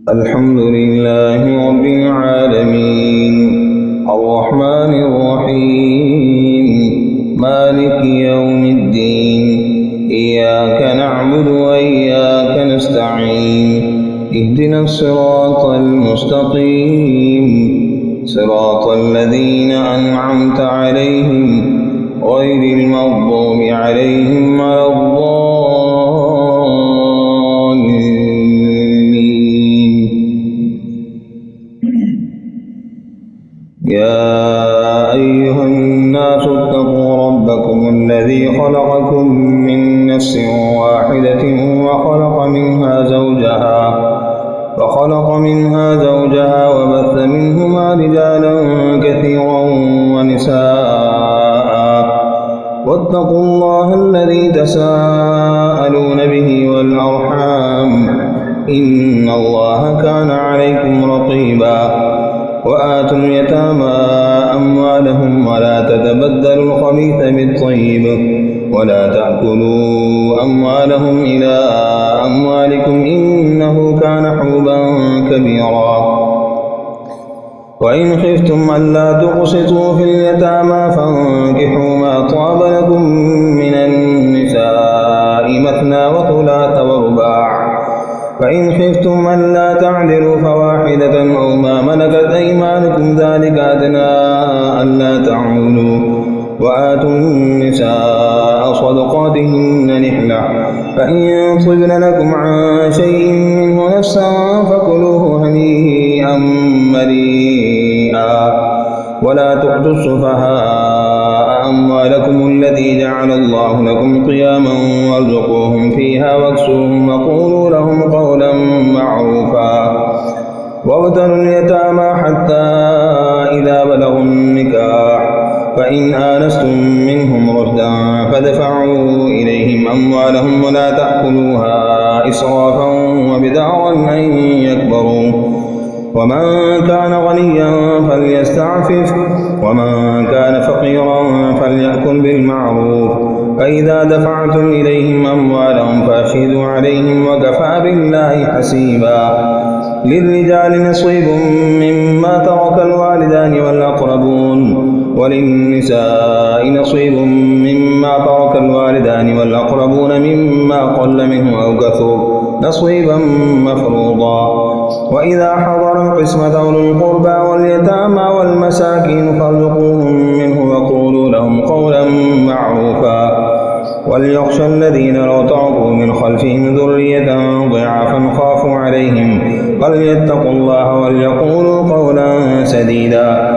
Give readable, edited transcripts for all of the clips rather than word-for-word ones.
الحمد لله رب العالمين الرحمن الرحيم مالك يوم الدين إياك نعبد وإياك نستعين اهدنا الصراط المستقيم صراط الذين أنعمت عليهم غير المغضوب عليهم ولا يا أيها الناس اتقوا ربكم الذي خلقكم من نفس واحدة وخلق منها زوجها وبث منهما رجالا كثيرا ونساء واتقوا الله الذي تساءلون به والأرحام إن الله كان عليكم رقيبا وآتوا اليتامى أموالهم ولا تتبدلوا الخبيث بالطيب ولا تأكلوا أموالهم إلى أموالكم إنه كان حوبا كبيرا وإن خفتم ألا تقسطوا في اليتامى فانكحوا ما طاب لكم من النساء مثنى وثلاث ورباع فإن خفتم ألا تعدلوا فواحدة أو ما ملكت أيمانكم ذلك أدنى ألا تعولوا وآتوا النساء صدقاتهن نحلة فإن طبن لكم عن شيء منه نفسا فكلوه هنيئا مريئا ولا تؤتوا السفهاء أموالكم التي جعل الله لكم قياما وارزقوهم فيها واكسوهم وقولوا لهم قولا معروفا وابتلوا اليتامى حتى إذا بلغوا النكاح فإن آنستم منهم رشدا فادفعوا إليهم أموالهم ولا تأكلوها إسرافا وبدارا أن يكبروا ومن كان غنيا فليستعفف ومن كان فقيرا فليأكل بالمعروف فإذا دفعتم إليهم أموالهم فأشهدوا عليهم وكفى بالله حسيبا للرجال نصيب مما ترك الوالدان والأقربون وللنساء نصيب مما ترك الوالدان والأقربون مما قل منه أو كثر نصيبا مفروضا وإذا حضر القسمة أولو القربى واليتامى والمساكين فارزقوهم منه وقولوا لهم قولا معروفا وليخشى الذين لو تركوا من خلفهم ذرية ضعافا خافوا عليهم فليتقوا الله وليقولوا قولا سديدا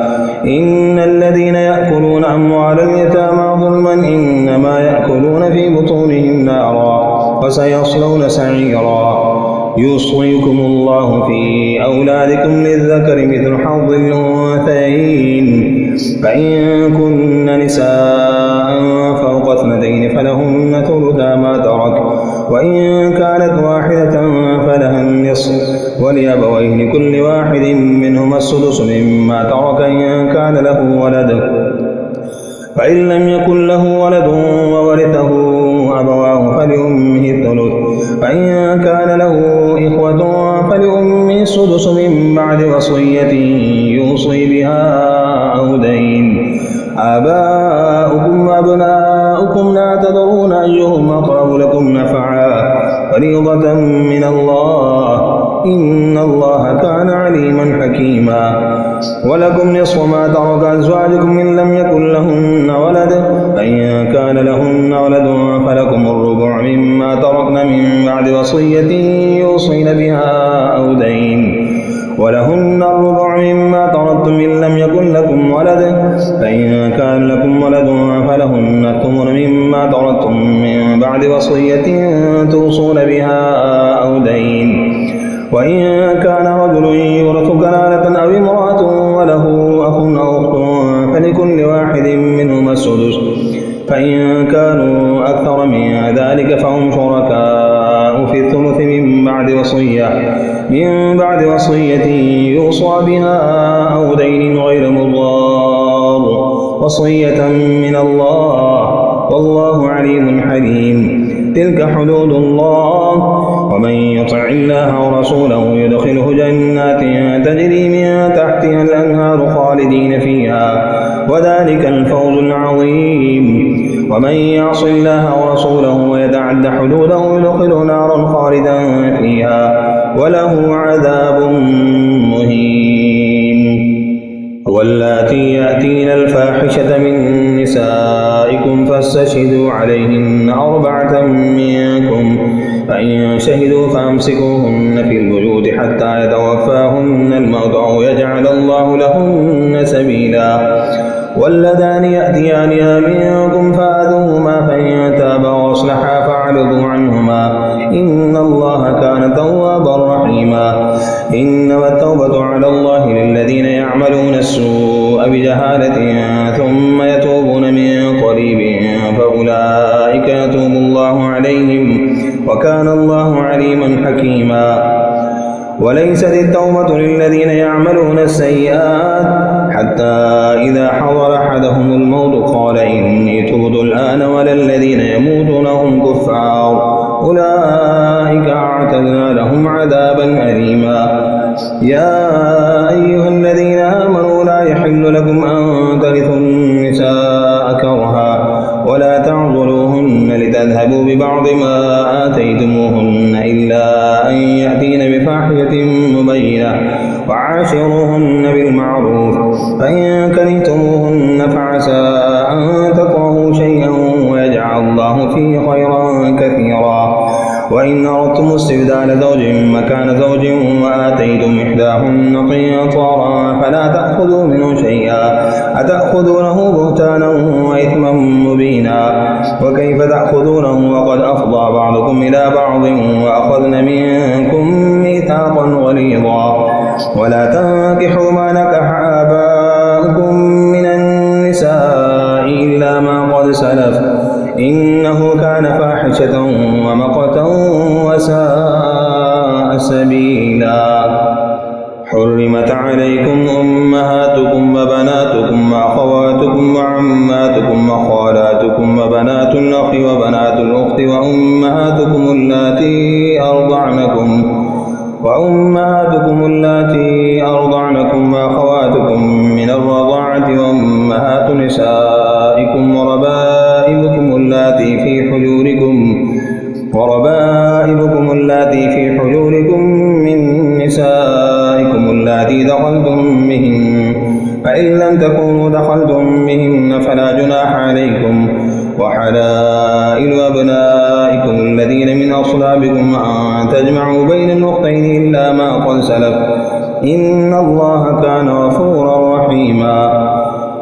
إن الذين يأكلون أموال اليتامى ظلما إنما يأكلون في بطونهم نارا وسيصلون سعيرا يوصيكم الله في أولادكم للذكر مثل حظ الأنثيين فإن كن نساء فوق اثنتين فلهن ثلثا ما ترك وإن كانت واحدة فلها النصف ولأبويه لكل واحد منهما السدس مما ترك إن كان له ولد فإن لم يكن له ولد وورثه أبواه فلأمه الثلث فإن كان له إخوة فلأمه السدس من بعد وصية يوصي بها أو دين آباؤكم وأبناؤكم لا تدرون أيهم أقرب لكم نفعا فريضة من الله إن الله كان عليما حكيما ولكم نصف ما ترك أزواجكم إن لم يكن لهن ولد فإن كان لهن ولد فلكم الربع مما تركن من بعد وصية يوصين بها أو دين ولهن الربع مما تركتم إن لم يكن لكم ولد فإن كان لكم ولد فلهن الثمن مما تركتم من بعد وصية توصون بها أو دين وإن كان رجل يورث كلالة أو امرأة وله أخ أو أخت فلكل واحد منهما السدس فإن كانوا أكثر من ذلك فهم شركاء في الثلث من بعد وصية يوصى بها أو دين غير مضار وصية من الله والله عليم حليم تلك حدود الله ومن يطع الله ورسوله يدخله جنات تجري من تحتها الأنهار خالدين فيها وذلك الفوز العظيم ومن يعص الله ورسوله ويتعد حدوده يدخله نارا خالدا فيها وله عذاب مهين. واللاتي يأتين الفاحشة من نسائكم فاستشهدوا عليهن 4 منكم فإن شهدوا فأمسكوهن في البيوت حتى يتوفاهن الموت أو يجعل الله لهن سبيلا. واللذان يأتيانها منكم فآذوهما فإن تابا وأصلحا فأعرضوا عنهما إن الله كان توابا رحيما. إنما التوبة على الله للذين يعملون السوء بجهالة ثم يتوبون من قريب فأولئك يتوب الله عليهم وكان الله عليما حكيما. وليست التوبة للذين يعملون السيئات حتى إذا حضر أحدهم الموت قال إني تبت الآن ولا الذين يموتون هم كفار أولئك أعتدنا لهم عذابا أليما. يا أيها الذين آمنوا لا يحل لكم أن ترثوا النساء كرها ولا تعضلوهن لتذهبوا ببعض ما آتيتموهن إلا أن يأتين بفاحشة مبينة وعاشروهن بالمعروف فإن كرهتموهن فعسى أن تكرهوا شيئا ويجعل الله فيه خيرا كثيرا. وإن أردتم استبدال زوج مكان زوج وآتيتم إحداهن قنطارا فلا تأخذوا منه شيئا أتأخذونه بهتانا وإثما مبينا. وكيف تأخذونه وقد أفضى بعضكم إلى بعض وأخذن منكم ميثاقا غليظا. ولا تنكحوا ما نكح آباؤكم من النساء إلا ما قد سلف إنه كان فاحشة ومقتا وساء سبيلا. حرمت عليكم أمهاتكم وبناتكم وأخواتكم وعماتكم وخالاتكم وبنات الأخ وبنات الأخت وأمهاتكم اللاتي أرضعنكم وأخواتكم من الرضاعة وأمهات نسائكم وربائبكم اللاتي في حجوركم من نسائكم اللاتي دخلتم بهن فإن لم تكونوا دخلتم بهن فلا جناح عليكم وحلائل أبنائكم الذين من أصلابكم أن تجمعوا بين الأختين إلا ما قد سلف إن الله كان غفورا رحيما.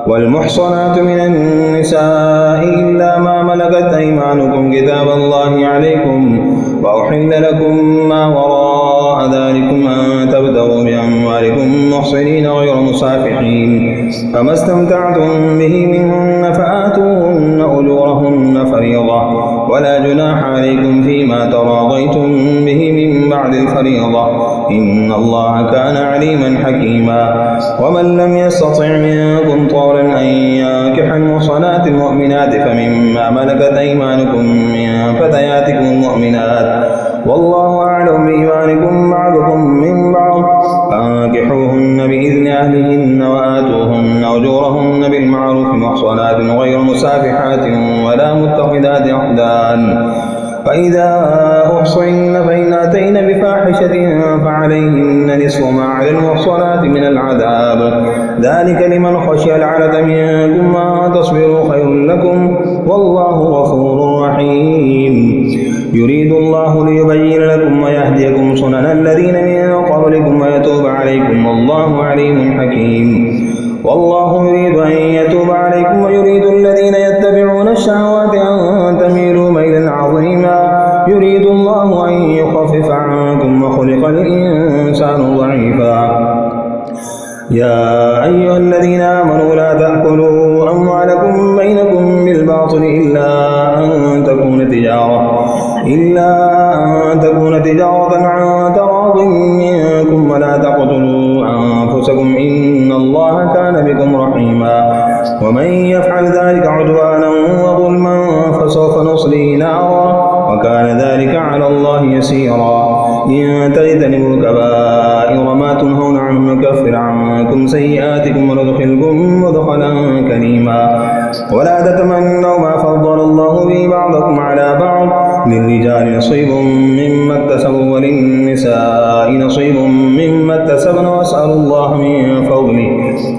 والمحصنات من النساء إلا ما ملكت أيمانكم كتاب الله عليكم وأحل لكم ما وراء ذلكم أن تبتغوا بأموالكم محصنين غير مسافحين فما استمتعتم به منهن فآتوهن أجورهن فريضة ولا جناح عليكم فيما تراضيتم به من بعد الفريضة إن الله كان عليما حكيما. ومن لم يستطع منكم طولا أن ينكح المحصنات المؤمنات فمما ملكت أيمانكم من فتياتكم المؤمنات والله أعلم بإيمانكم بعضكم من بعض فانكحوهن بإذن أهلهن وآتوهن أجورهن بالمعروف محصنات غير مسافحات ولا متخذات أخدان. فإذا أحصن فإن أتين بفاحشة فعليهن نصف ما على المحصنات من العذاب ذلك لمن خشي العنة منكم وأن تصبروا خير لكم والله غفور رحيم. يريد الله ليبين لكم ويهديكم سنن الذين من قبلكم ويتوب عليكم والله عليم حكيم. والله يريد أن يتوب عليكم ويريد الذين يتبعون الشهوات أن تميلوا ميلا عظيما. يريد الله أن يخفف عنكم وخلق الإنسان ضعيفا. يا أيها الذين آمنوا لا تأكلوا أموالكم بينكم بالباطل إلا أن تكون تجارة عن تراض منكم ولا تقتلوا أنفسكم إن الله كان بكم رحيما. ومن يفعل ذلك عدوانا وظلما فسوف نصليه نارا وكان الله يسيرا. إن تجتنبوا كبائر ما تنهون عنه نكفر عنكم سيئاتكم وندخلكم مدخلا كريما. ولا تتمنوا ما فضل الله به بعضكم على بعض، للرجال نصيب مما اكتسبوا وللنساء نصيب مما اكتسبن، واسألوا الله من فضله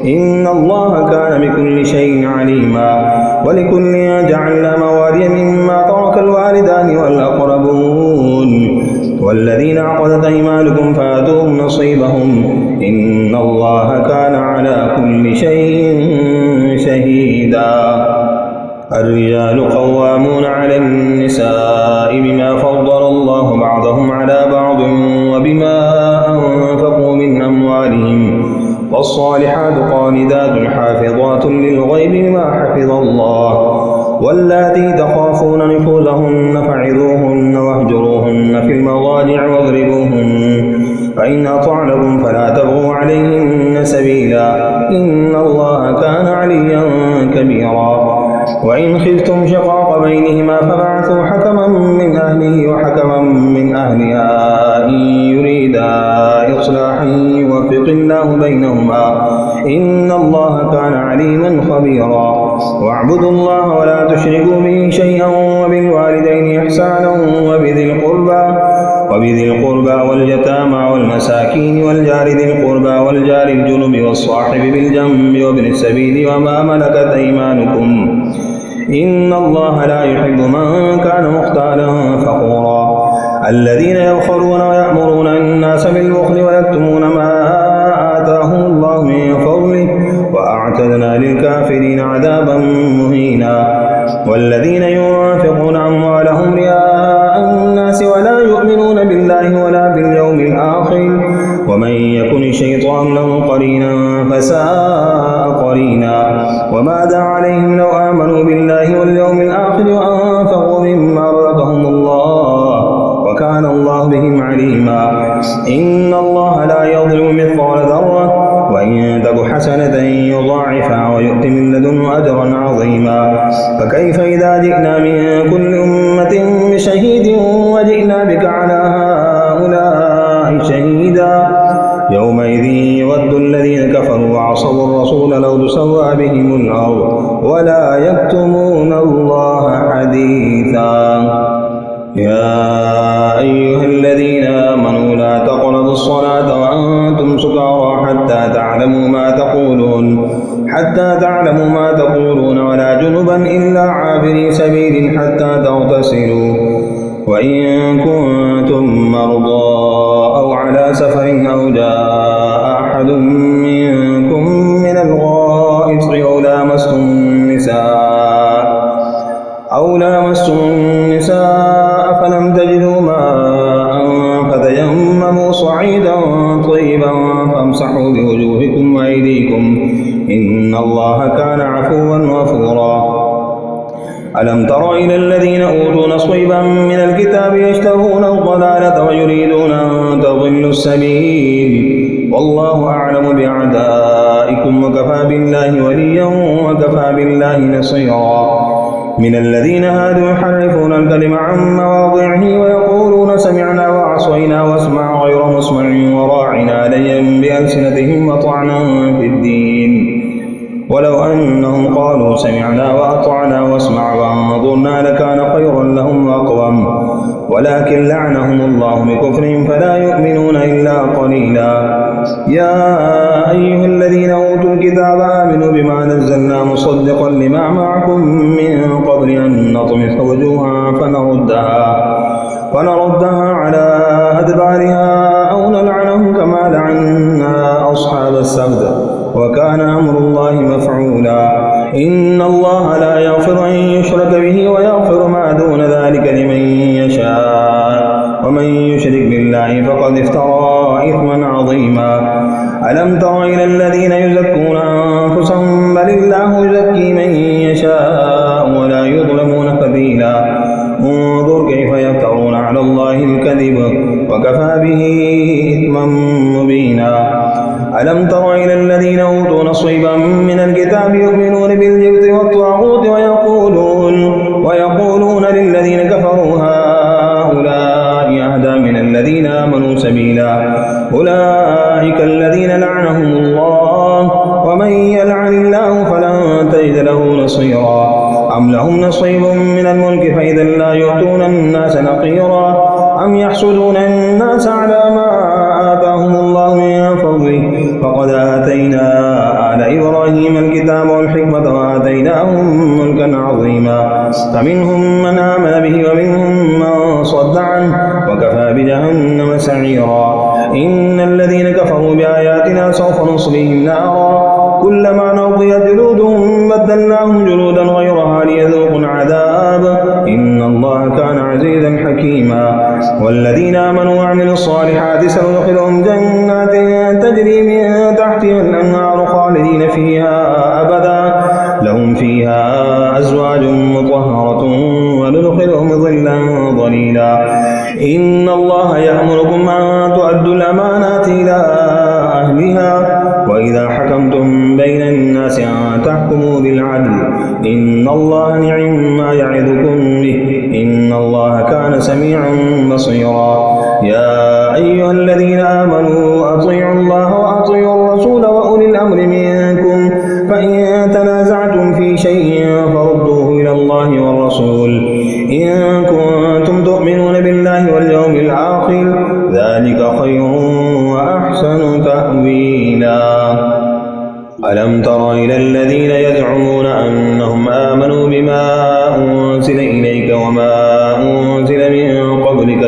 إن الله كان بكل شيء عليما. ولكل جعلنا موالي مما ترك الوالدان والأقربون والذين عقدت أيمانكم فآتوهم نصيبهم إن الله كان على كل شيء شهيدا. الرجال قوامون على النساء بما فضل الله بعضهم على بعض وبما أنفقوا من أموالهم، والصالحات قانتات حافظات للغيب بما حفظ الله. واللاتي تخافون نشوزهن فعظوهن واهجروهن في المضاجع واضربوهن، فإن أطعنكم فلا تبغوا عليهن سبيلا إن الله كان عليا كبيرا. وإن خفتم شقاق بينهما فبعثوا حكما من أهله وحكما من أهلها إن يريدا إصلاحا يوفق الله بينهما إن الله كان عليما خبيرا. واعبدوا الله ولا تشركوا به شيئا وبالوالدين إحسانا وبذي القربى واليتامى والمساكين والجار ذي القربى والجار الجنب والصاحب بالجنب وابن السبيل وما ملكت أيمانكم إن الله لا يحب من كان مختالا فخورا. الذين يبخلون ويأمرون الناس بالبخل ويكتمون ما آتاهم الله من فضله وأعتدنا للكافرين عذابا مهينا. والذين ينفقون أموالهم رئاء الناس ولا يؤمنون بالله ولا باليوم الآخر ومن يكن الشيطان له قرينا فساء قرينا. وماذا عليهم لو آمنوا بالله واليوم الآخر وأنفقوا مما رزقهم الله وكان الله بهم عليما. إن الله لا يظلم مثقال ذرة وإن تك حسنة يضاعفها ويؤت من لدنه أجرا عظيما. فكيف إذا جئنا من كل أمة بشهيد وجئنا بك على هؤلاء شهيدا يومئذ يود الذين كفروا وعصوا الرسول لو تسوى بهم الأرض ولا يكتمون الله حديثا. يا أيها الذين آمنوا لا تقربوا الصلاة وأنتم سكارى حتى تعلموا ما تقولون ولا جنبا إلا عابري سبيل حتى تغتسلوا وإن كنتم مرضى أو على سفر أو جاء أحد منكم من الغائط أو لامستم النساء فلم تجدوا ماء فتيمموا صعيدا طيبا فامسحوا بوجوهكم وأيديكم إن الله كان عفوا غفورا. ألم تر إلى الذين أوتوا نصيبا من الكتاب يشترون الضلالة ويريدون أن تضلوا السبيل والله أعلم بأعدائكم وكفى بالله وليا وكفى بالله نصيرا. من الذين هادوا يحرفون الكلم عن مواضعه ويقولون سمعنا وعصينا واسمع غير مسمع وراعنا ليا بألسنتهم وطعنا في الدين ولو أنهم قالوا سمعنا وأطعنا واسمع وانظرنا لكان خيرا لهم وأقوم ولكن لعنهم الله بكفرهم فلا يؤمنون إلا قليلا. يا أيها الذين أوتوا الكتاب آمنوا بما نزلنا مصدقا لما معكم من قبل أن نطمس وجوها فنردها على أدبارها أو نلعنهم كما لعنا أصحاب السبت وكان أمر الله مفعولا. إن الله لا يغفر أن يشرك به ويغفر ما دون ذلك لمن يشاء ومن يشرك بالله فقد افترى إثما عظيما. ألم تر إلى الذين يزكون أنفسهم بل الله يزكي من يشاء ولا يظلمون فتيلا. انظر كيف يفترون على الله الكذب وكفى به إثما مبينا. ألم تر إلى الذين أوتوا نصيبا من الكتاب يؤمنون بالجبت والطاغوت ويقولون للذين كفروا هؤلاء له نصيرا أم لهم نصيب من الملك فإذا لا يؤتون الناس نقيرا أم يحسدون الناس على ما آتاهم الله من فضله فقد آتينا آل إبراهيم الكتاب والحكمة وآتيناهم ملكا عظيما فمنهم من آمن به ومنهم من صد عنه وكفى بجهنم سعيرا إن الذين كفروا بآياتنا سوف نصليهم نارا كلما نضجت جلودهم بدلناهم جلودا غيرها ليذوقوا العذاب إن الله كان عزيزا حكيما والذين آمنوا وعملوا الصالحات سندخلهم جنات تجري من تحتها الأنهار خالدين فيها أبدا لهم فيها أزواج مطهرة وندخلهم ظلا ظليلا إن الله يأمركم أن تؤدوا الأمانات إلى أهلها وإذا حكمتم بين الناس أن تحكموا بالعدل إن الله نعم ما يعظكم به إن الله كان سميعا بصيرا يا أيها الذين آمنوا أطيعوا الله وأطيعوا الرسول وأولي الأمر منكم فإن تنازعتم في شيء فردوه إلى الله والرسول إن كنتم تؤمنون بالله واليوم الآخر ذلك خير وأحسن تأويلا ألم تر إلى الذين يزعمون أنهم آمنوا بما أنزل إليك وما أنزل من قبلك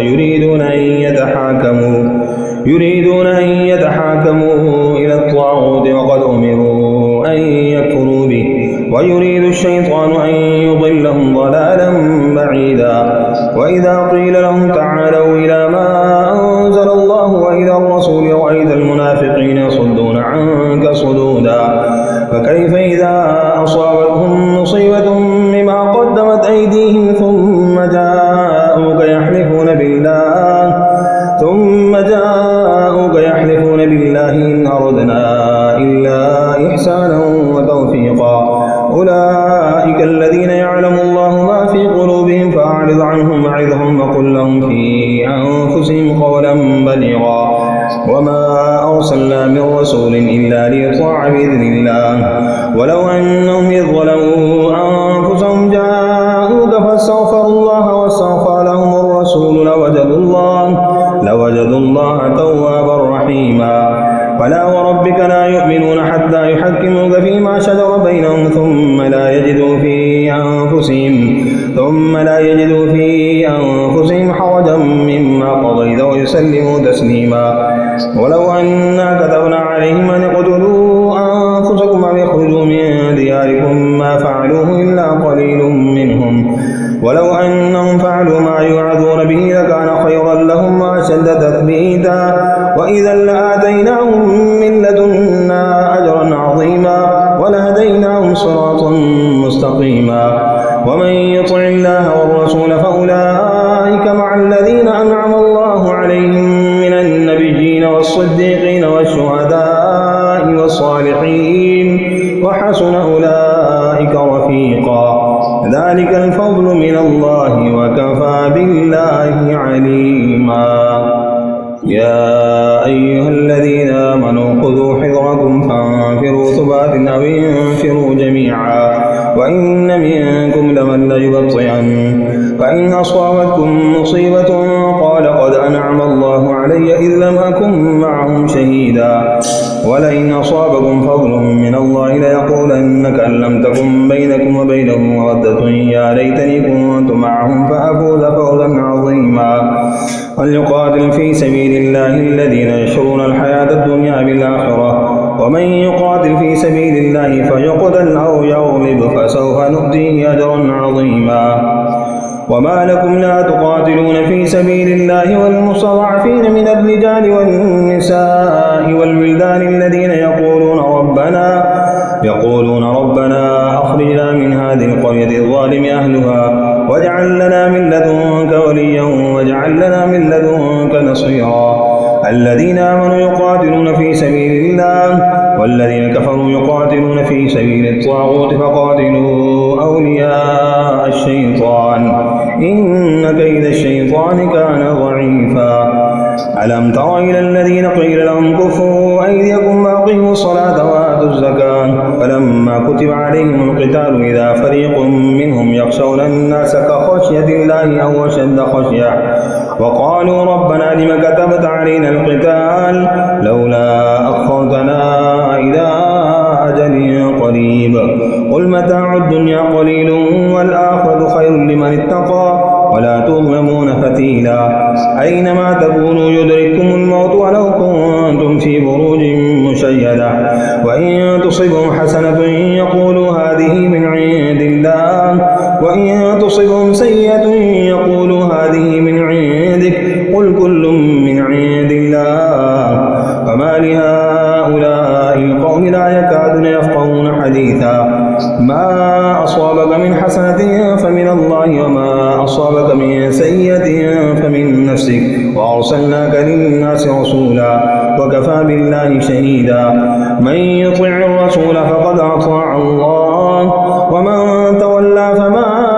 يريدون أن يتحاكموا إلى الطاغوت وقد أمروا أن يكفروا به ويريد الشيطان أن يضلهم ضلالا بعيدا وإذا قيل لهم تعالوا إلى ما أنزل الله وإلى الرسول رأيت المنافقين يصدون عنك صدودا فكيف إذا أصابتهم مصيبة بما قدمت أيديهم ثم جاءوك يحلفون بالله إن أردنا إلا إحسانا وتوفيقا أولئك الذين يعلم الله ما في قلوبهم فأعرض عنهم وعظهم وقل لهم في أنفسهم قولا بليغا وما أرسلنا من رسول إلا ليطاع بإذن الله ولو أنهم إذ ظلموا أنفسهم جاءوك فاستغفروا الله واستغفر لهم الرسول لوجدوا الله توابا رحيما فلا وربك لا يؤمنون حتى يحكموك فيما شجر بينهم ثم لا يجدوا في أنفسهم حرجا مما قضيت ويسلموا تسليما ولو أنا كتبنا عليهم أن اقتلوا أنفسكم أو يخرجوا من دياركم ما فعلوه إلا قليل منهم ولو أنهم فعلوا ما يوعظون به لكان خيرا لهم وأشد تثبيتا وإذا لآتيناهم من لدنا أجرا عظيما ولهديناهم صراطا مستقيما ومن يطع الله والرسول فأولئك مع الذين أنعم الله عليهم من النبيين والصديقين والشهداء والصالحين وحسن أولئك رفيقا ذلك الفضل من الله وكفى بالله عليما يا أيها الذين آمنوا خذوا حذركم فانفروا ثبات أو انفروا جميعا وإن منكم لمن ليبطئن فإن أصابتكم مصيبة قال قد أنعم الله علي إذ لم أكن معهم شهيدا ولئن أصابكم فضل من الله ليقولن كأن لم تكن بينكم وبينهم مودة يا ليتني كنت معهم فأفوز فوزا عظيما وليقاتل في سبيل الله الذين يشرون الحياة الدنيا بالآخرة ومن يقاتل في سبيل الله فيقتل أو يغلب فسوف نؤتيه أجرا عظيما وما لكم لا تقاتلون في سبيل الله والمستضعفين من الرجال والنساء والولدان الذين يقولون ربنا أخرجنا من هذه القرية الظالم أهلها واجعل لنا من لدنك وليا واجعل لنا من لدنك نصيرا الذين آمنوا يقاتلون في سبيل الله والذين كفروا يقاتلون في سبيل الطاغوت فقاتلوا أولياء الشيطان إن كيد الشيطان كان ضعيفا ألم تر إلى الذين قيل لهم كفوا أيديكم وأقيموا الصلاة وآتوا الزكاة فلما كتب عليهم القتال وإذا فريق منهم يخشون الناس كخشية الله أو أشد خشية وقالوا ربنا لم كتبت علينا القتال لولا أخرتنا إلى أجل قريب قل متاع الدنيا قليل والآخرة خير لمن اتقى ولا تظلمون فتيلا أينما تكونوا يدرككم الموت ولو كنتم في بروج مشيدة وإن تصبهم حسنة يقولوا هذه من عند الله وإن تصبهم سيئة يقولوا هذه من عندك قل كل من عند الله فما لهؤلاء القوم لا يكادون يفقهون حديثا ما أصابك من حسنة فمن الله وما أصابك من سيئة فمن نفسك وأرسلناك للناس رسولا وكفى بالله شهيدا من يطع الرسول فقد أطاع الله ومن تولى فما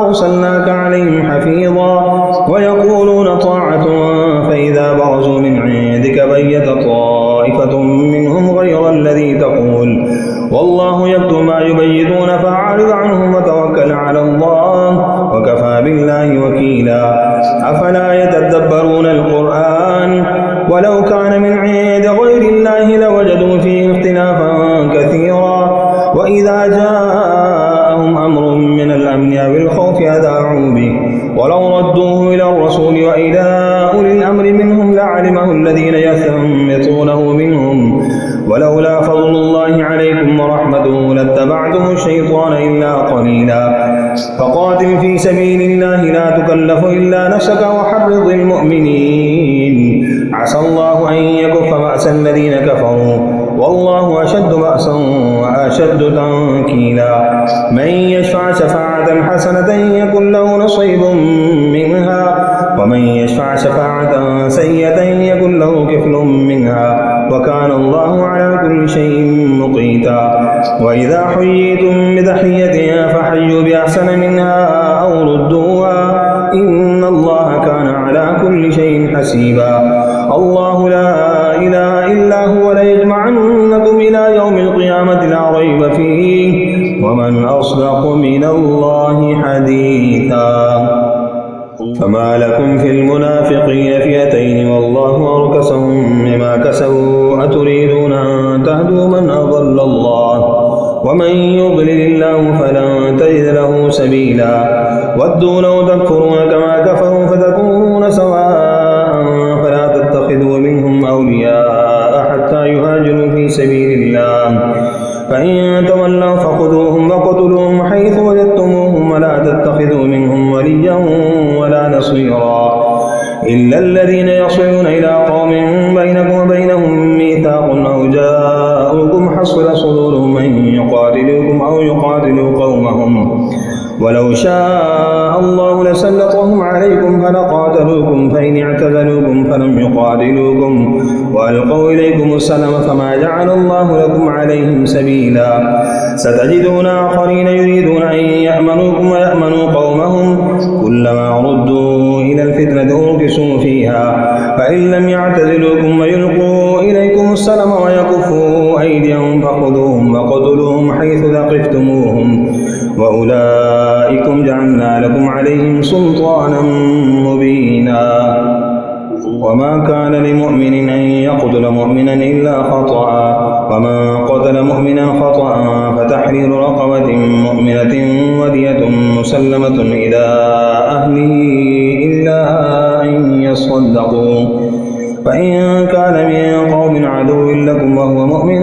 أرسلناك عليهم حفيظا ويقولون طاعة فإذا برزوا من عندك بيت طائفة منهم غير الذي تقول والله يكتب ما يبيتون فأعرض عنهم وتوكل على الله وكفى بالله وكيلا أفلا يتدبرون القرآن ولو كان من عند غير الله لوجدوا فيه اختلافا كثيرا وإذا جاءهم أمر من الأمن أو الخوف أذاعوا به ولو ردوه إلى الرسول وإلى أولي الأمر منهم لعلمه الذين يستنبطونه منهم ولولا فضل الله عليكم ورحمته لاتبعتم الشيطان إلا قليلا فقاتل في سبيل الله لا تكلف إلا نفسك وحرض المؤمنين عسى الله أن يكف بأس الذين كفروا والله أشد بأسا وأشد تنكيلا من يشفع شفاعة حسنة يكن له نصيب منها ومن يشفع شفاعة سيئة يكن له كفل منها وكان الله على كل شيء مقيتا وإذا حييتم بتحية فحيوا بأحسن منها أو ردوها إن الله كان على كل شيء حسيبا الله لا إله إلا هو ليجمعنكم إلى يوم القيامة لا ريب فيه ومن أصدق من الله حديثا فما لكم في المنافقين فئتين والله أركسهم بما كسبوا أتريدون أن تهدوا من أضل الله ومن يضلل الله فلن تجد له سبيلا ودوا لو تكفرون كما كفروا فتكونون سواء فلا تتخذوا منهم أولياء حتى يهاجروا في سبيل الله فإن تولوا فخذوهم وقتلوهم حيث وجدتموهم ولا تتخذوا منهم وليا ولا نصيرا إلا الذين يصلون إلى قوم بينكم وبينهم ميثاق أو جاءوكم حصل صدورهم أن يقاتلوكم أو يقاتلوا قومهم ولو شاء الله لسلطهم عليكم فلقاتلوكم فإن اعتزلوكم فلم يقاتلوكم وألقوا إليكم السلم فما جعل الله لكم عليهم سبيلا ستجدون آخرين يريدون أن يأمنوكم ويأمنوا قومهم كلما ردوا إلى الفتنة أركسوا فيها فإن لم يعتزلوكم ويلقوا إليكم السلم ويكفوا أيديهم فخذوهم وقتلوهم حيث ثقفتموهم وأولئكم جعلنا لكم عليهم سلطانا مبينا وما كان لمؤمن أن يقتل مؤمنا إلا خطأ ومن قتل مؤمنا خطأ فتحرير رقبة مؤمنة ودية مسلمة إلى أهله إلا أن يصدقوا فإن كان من قوم عدو لكم وهو مؤمن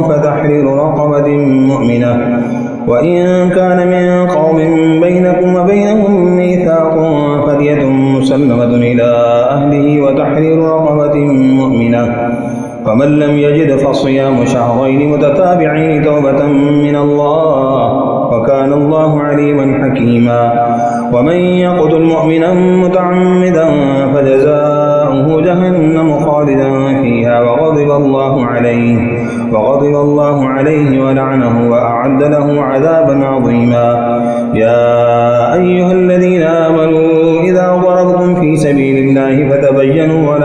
فتحرير رقبة مؤمنة وإن كان من قوم بينكم وبينهم ميثاق فدية مسلمة إلى أهله وتحرير رقبة مؤمنة فمن لم يجد فصيام شهرين متتابعين توبة من الله وكان الله عليما حكيما ومن يقتل مؤمنا متعمدا فجزاؤه جهنم خالدا فيها وغضب الله عليه ولعنه وأعد له عذابا عظيما يا أيها الذين آمنوا إذا ضربتم في سبيل الله فتبينوا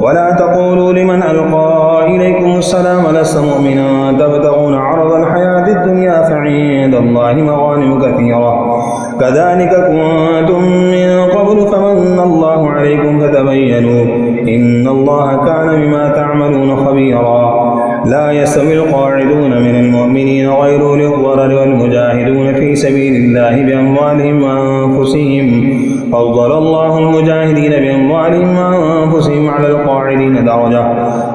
ولا تقولوا لمن ألقى إليكم السلام لست مؤمنا تبتغون عرض الحياة الدنيا فعند عند الله مغانم كثيرة كذلك كنتم من قبل فمن الله عليكم فتبينوا إن الله كان بما تعملون خبيرا لا يستوي القاعدون من المؤمنين غير أولي الضرر والمجاهدون في سبيل الله بأموالهم وأنفسهم فضل الله المجاهدين بأموالهم وأنفسهم على القاعدين درجة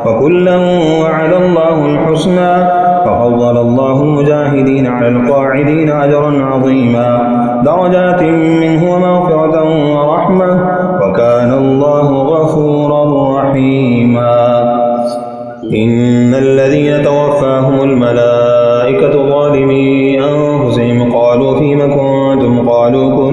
وكلا وعد الله الحسنى ففضل الله المجاهدين على القاعدين أجرا عظيما درجات منه ومغفرة ورحمة وكان الله غفورا رحيما إن الذين توفاهم الملائكة ظالمي أنفسهم قالوا فيم كنتم قالوا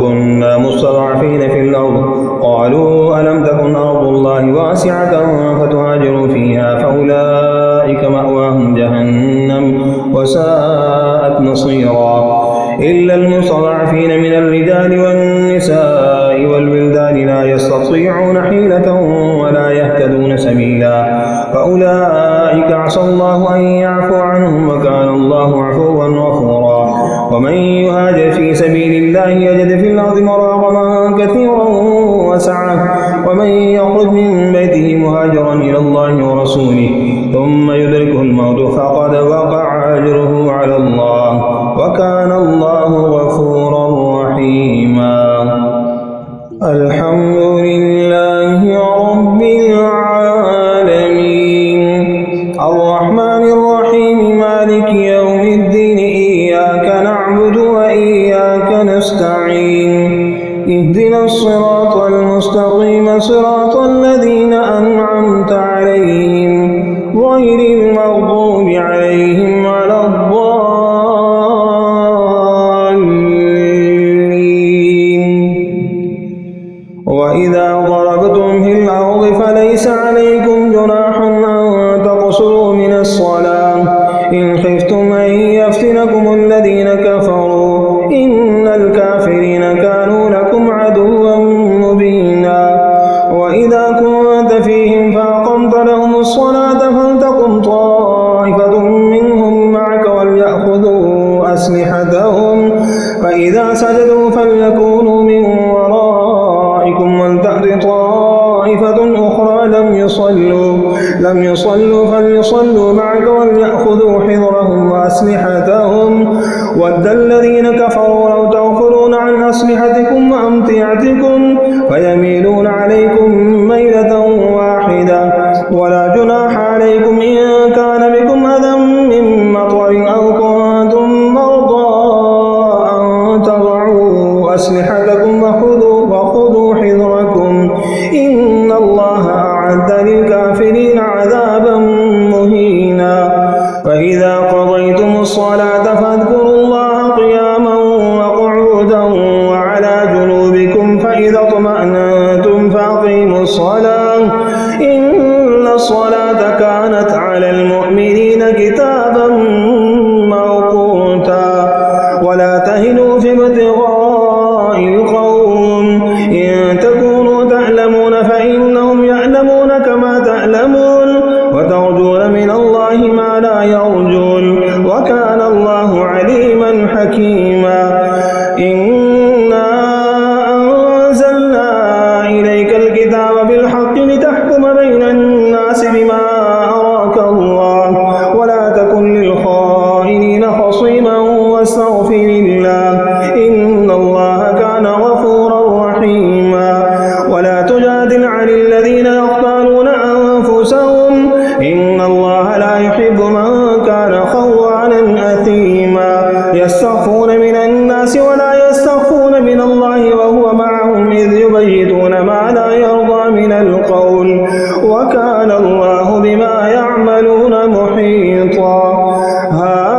كنا مستضعفين في الأرض قالوا ألم تكن أرض الله واسعة فتهاجروا فيها فأولئك مأواهم جهنم وساءت مصيرا إلا المستضعفين من الرجال والنساء والولدان لا يستطيعون حيلة ولا يهتدون سبيلا فأولئك عسى الله أن يعفو عنهم وكان الله عفوا غفورا ومن يهاجر في سبيل الله يجد في الأرض مراغما كثيرا وسعة ومن يخرج من بيته مهاجرا إلى الله ورسوله ثم يدركه الموت فقد وقع أجره على الله وكان الله غفورا رحيما الحمد لله رب العالمين الرحمن الرحيم مالك يوم الدين إياك نعبد وإياك نستعين اهدنا الصراط المستقيم صراط الذين أنعمت عليهم غير المغضوب عليهم ولا الضالين وإذا ضربتم في الأرض فليس عليكم جناح أن تقصروا من الصلاة إن خفتم أن يفتنكم الذين كفروا إن الكافرين كانوا لكم عدوا مبينا وإذا كنت فيهم فأقمت لهم الصلاة فلتقم طائفة منهم معك وليأخذوا أسلحتهم فإذا سجدوا فليكونوا من ورائكم ولتأت طائفة أخرى لم يصلوا فليصلوا معك وليأخذوا حذرهم وأسلحتهم ود الذين كفروا لو تغفلون عن أسلحتكم وأمتعتكم فيميلون عليكم ميلة واحدة ولا جناح عليكم إن كان بكم أذى من مطر أو كنتم مرضى أن تضعوا أسلحتكم وخذوا حذركم إن الله أعد للكافرين عذابا مهينا فإذا قضيتم الصلاة فاذكروا الله قياما وقعودا وعلى جنوبكم فإذا اطمأننتم فأقيموا الصلاة إن الصلاة كانت على المؤمنين كتابا موقوتا ولا تهنوا في ابتغاء القوم إن تكونوا تعلمون فإنهم يعلمون كما تعلمون وترجون من الله ما لا يرجون وكان الله عليما حكيما إنا أنزلنا إليك الكتاب بالحق لتحكم بين الناس بما أراك الله ولا تكن للخائنين خصيما واستغفر الله إن الله كان غفورا رحيما ولا تجادل عن الذين يختارون أنفسهم إن الله لا يحب من كان خوانا أثيما يستخفون من الناس ولا يستخفون من الله وهو معهم إذ يبيتون ما لا يرضى من القول وكان الله بما يعملون محيطا ها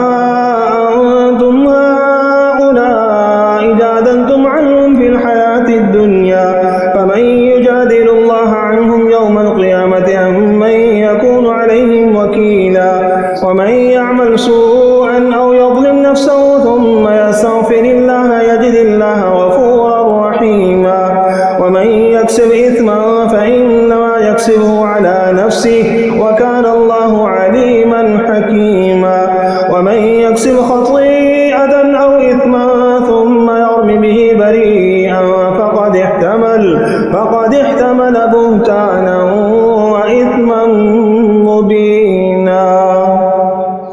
أنتم هؤلاء جادلتم عنهم في الحياة الدنيا فمن يجادل الله عنهم يوم القيامة أم من يكون عليهم وكيلا ومن يعمل سوءا أو يظلم نفسه ثم يستغفر الله يجد الله غفورا رحيما ومن يكسب إثما فإنما يكسبه على نفسه وكان الله عليما حكيما ومن يكسب خطيئة أو إثما ثم يرم به بريئا فقد احتمل بهتانا وإثما مبينا.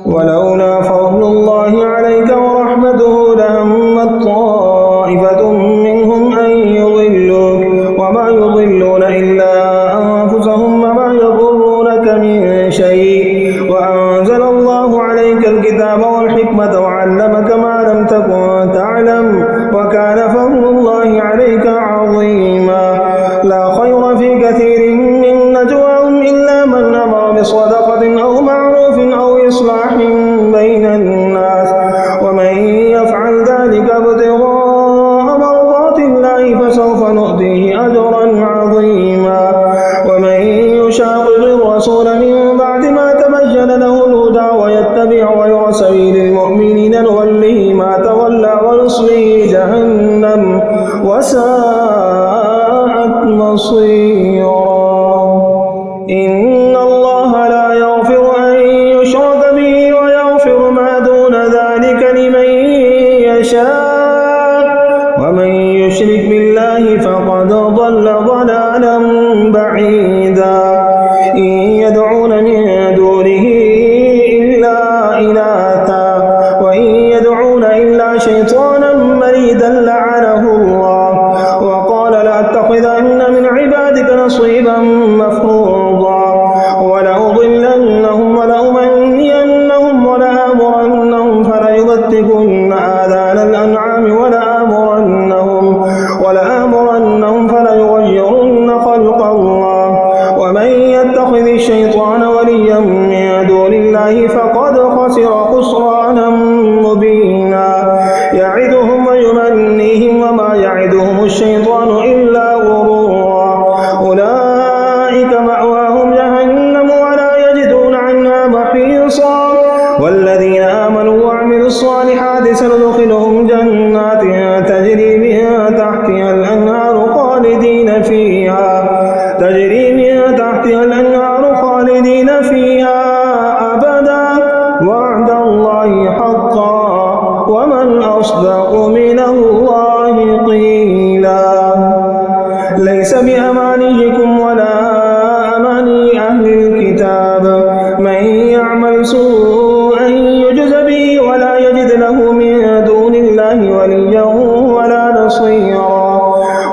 ولولا فضل الله عليك ورحمته لهمت طائفة منهم أن يضلوك وما يضلون إلا أنفسهم وما يضرونك من شيء وأنزل الله عليك الكتاب والحكمة وعلمك ما لم تكن تعلم وكان فضل الله عليك عظيما. لا خير في كثير من نجواهم إلا من أمر بصدقة أو معروف أو إصلاح بين الناس ومن يفعل ذلك ابتغاء مرضات الله فسوف نؤتيه أجرا عظيما. ومن يشاقق الرسول من بعد ما تبين له الهدى ويتبع غير سبيل المؤمنين نوله ما تولى ونصله جهنم وساءت مصيرا. إن الله لا يغفر أن يشرك به ويغفر ما دون ذلك لمن يشاء ومن يشرك بالله فقد ضل ضلالا بعيدا. إن يدعون من دونه إلا إناثا وإن يدعون إلا شيطانا مريدا لعنه الله وقال لأتخذن من عبادك نصيبا مفروضا ولأضلنهم ولأمنينهم ولآمرنهم فليبتكن آذان الأنعام ولآمرنهم فليغيرن خلق الله ومن يتخذ الشيطان وليا من دون الله فقد خسر خسرانا مبينا. يعدهم ويمنيهم وما يعدهم الشيطان إلا غرورا. أولئك مأواهم جهنم ولا يجدون عنها محيصا. والذين آمنوا وعملوا الصالحات سندخلهم جنات تجري من تحتها الأنهار خالدين فيها أبدا وعد الله حقا ومن أصدق من الله قيلا. ليس بأمانيكم ولا أماني أهل الكتاب من يعمل سوءا يجز به ولا يجد له من دون الله وليا ولا نصيرا.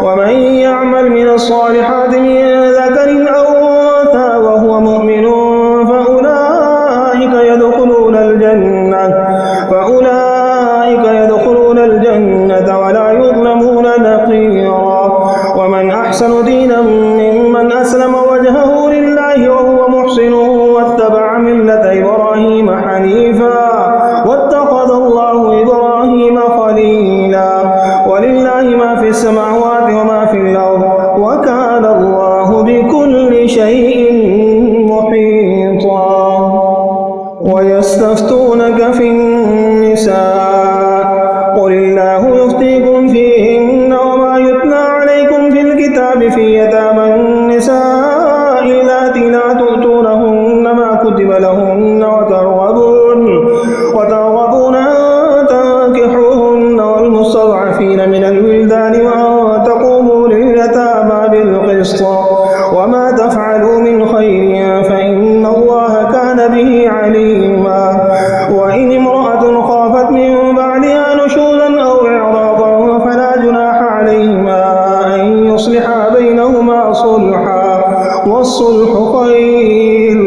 ومن يعمل من الصالحات من ذكر أو أنثى وهو مؤمن فأولئك يدخلون الجنة ولا يظلمون نقيرا. ومن أحسن دينا ممن أسلم وجهه لله وهو محسن واتبع ملة إبراهيم حنيفا واتخذ الله إبراهيم خليلا. ولله ما في السماوات وما في الأرض وكان الله بكل شيء محيطا. ويستفتونك في النساء قل الله يفتيكم فيهن وما يتلى عليكم في الكتاب في يتامى النساء اللاتي لا تؤتونهن ما كتب لهن وترغبون أن تنكحوهن والمستضعفين من الولدان وأن تقوموا لليتامى بالقسط وما تفعلوا من خير فإن الله كان به عليما. وإن امرأة خافت من بعدها نشوزا أو إعراضا فلا جناح عليهما أن يصلحا بينهما صلحا والصلح خير.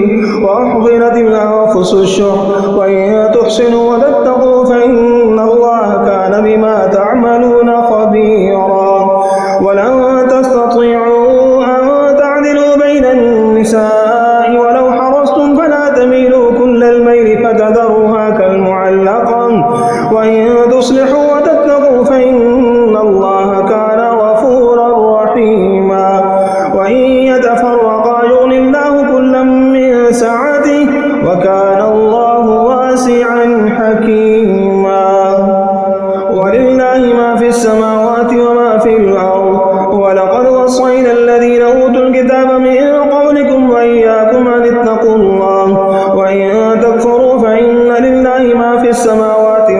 وأحضرت الأنفس الشح وإن تحسنوا وتتقوا فإن الله كان بما تعملون خبيرا. ولن تستطيعوا أن تعدلوا بين النساء ولو حرصتم فلا تميلوا كل الميل فتذروها كالمعلقة وإن تصلحوا وتتقوا فإن الله كان غفورا رحيما. وإن يتفرقا يغن الله كلا من سعته وكان الله واسعا حكيما. ولله ما في السماوات وما في الأرض ولقد وصينا الذين أوتوا الكتاب من قبلكم وإياكم أن اتقوا الله وإن تكفروا فإن لله ما في السماوات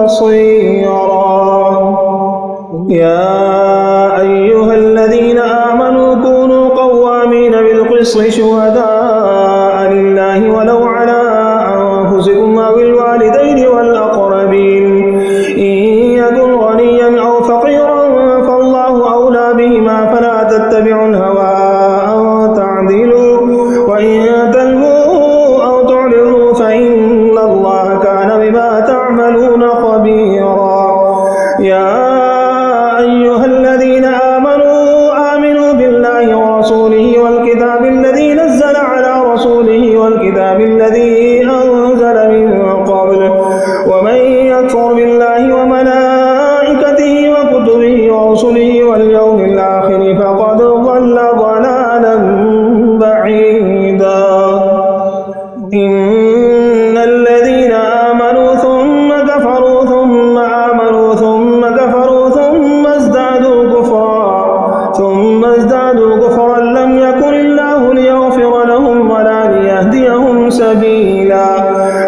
نصيرا. يا أيها الذين آمنوا كونوا قوامين بالقسط شهداء لله ولو على أنفسكم أو الوالدين والأقربين إن يكن غنيا أو فقيرا فالله أولى بهما فلا تتبعوا الهوى أن تعدلوا وإن تلووا أو تعرضوا فإن الله كان بما تعملون خبيرا. يا أيها الذين آمنوا بالله ورسوله والكتاب الذي نزل على رسوله والكتاب الذي أنزل من قبل ومن يكفر بالله وملائكته وكتبه ورسله واليوم الآخر فقد ضل ضلالا بعيدا. إن الذين آمنوا ثم كفروا ثم آمنوا ثم كفروا ثم ازدادوا كفرا لم يكن الله ليغفر لهم ولا ليهديهم سبيلا.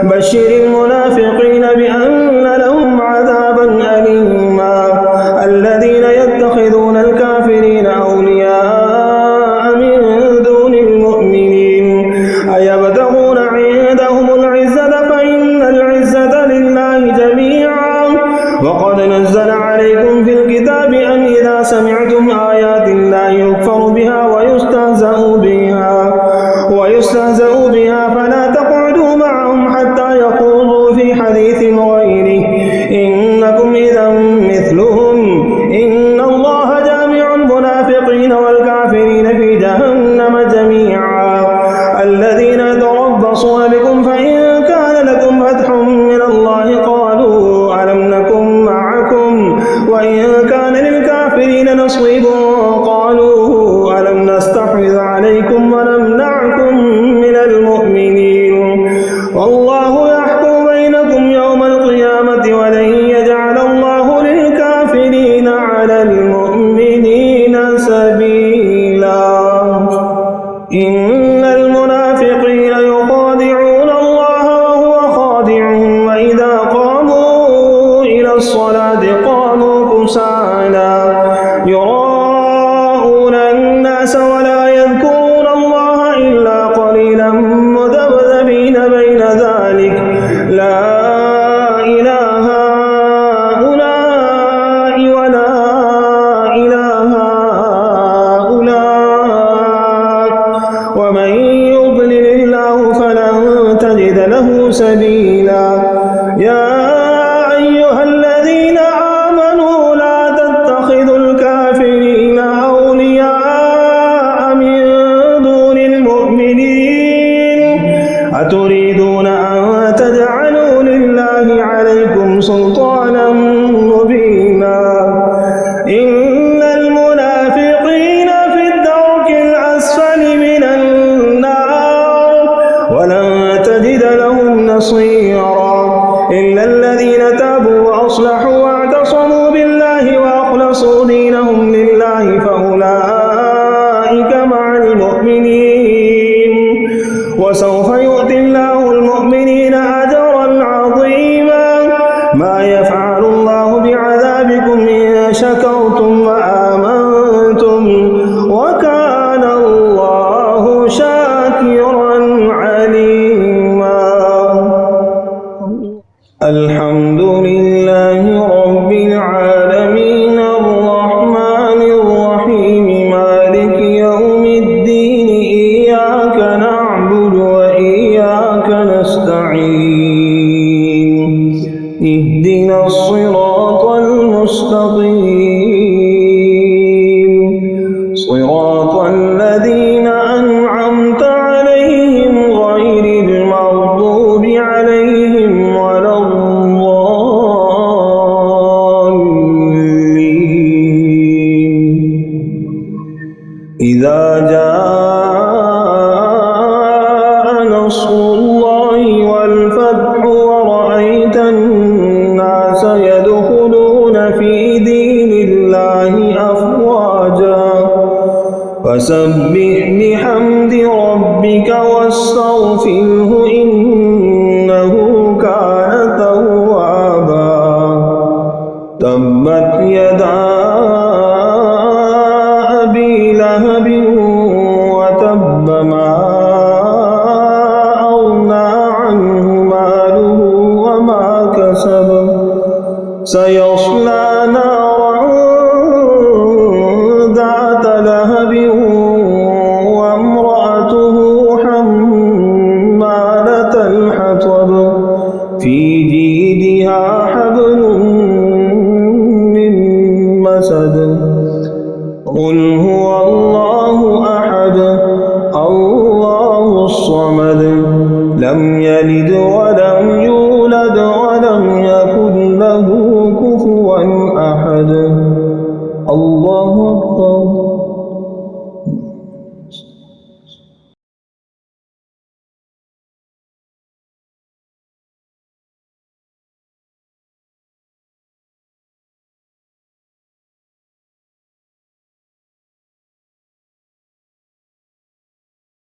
بشر المنافقين بأن لهم عذابا أليما. الذين يتخذون الكافرين أولياء من دون المؤمنين أيبتغون عندهم العزة فإن العزة لله جميعا. وقد نزل عليكم في الكتاب أن إذا سمعتم آيات الله يكفر بها ويستهزأ بها فلا تقعدوا معهم حتى يخوضوا في حديث غيره إنكم إذا مثلهم. إن الله جامع المنافقين والكافرين في جهنم جميعا. الذين يتربصون بكم فإن كان لكم فتح من الله قالوا ألم نكن معكم وإن كان للكافرين نصيب قالوا ألم نستحوذ عليكم ونمنعكم من المؤمنين. والله يحكم بينكم يوم القيامة ولن يجعل الله للكافرين على المؤمنين سبيلا. إن المنافقين يخادعون الله وهو خادعهم وإذا قاموا إلى الصلاة قاموا كسالى يراءون الناس ولا يذكرون الله إلا قليلا مذبذبين بين ذلك لا إله هؤلاء ولا إله هؤلاء ومن يضلل الله فلن تجد له سبيلا. يا أيها الذين آمنوا لا تتخذوا الكافرين أولياء من دون المؤمنين أتريدون أن تجعلوا لله عليكم سلطانا مبينا. إن المنافقين في الدرك الأسفل من النار ولن تجد لهم نصيرا. إلا الذين تابوا وأصلحوا واعتصموا بالله وأخلصوا دينهم لله فأولئك مع المؤمنين وسوف يؤتي الله المؤمنين أجرا عظيما. ما يفعل الله بعذابكم إن شكرتم وآمنتم وكان الله شاكرا عليما. الحمد لله رب العالمين الرحمن الرحيم مالك يوم الدين إياك نعبد وإياك نستعين اهدنا الصراط المستقيم صراط الذين أنعمت عليهم غير المغضوب عليهم ولا الضالين. إذا جاء نصر الله والفتح ورأيت الناس يدخلون في دين الله أفواجا فسبح بحمد ربك واستغفره إنه كان توابا. يدا أبي لهب وتب ما أغنى عنه ماله وما كسب سيصلى نارا ذات لهب وامرأته حمالة الحطب في جيدها حبل من مسد قل هو الله أحد الله الصمد لم يلد ولم يولد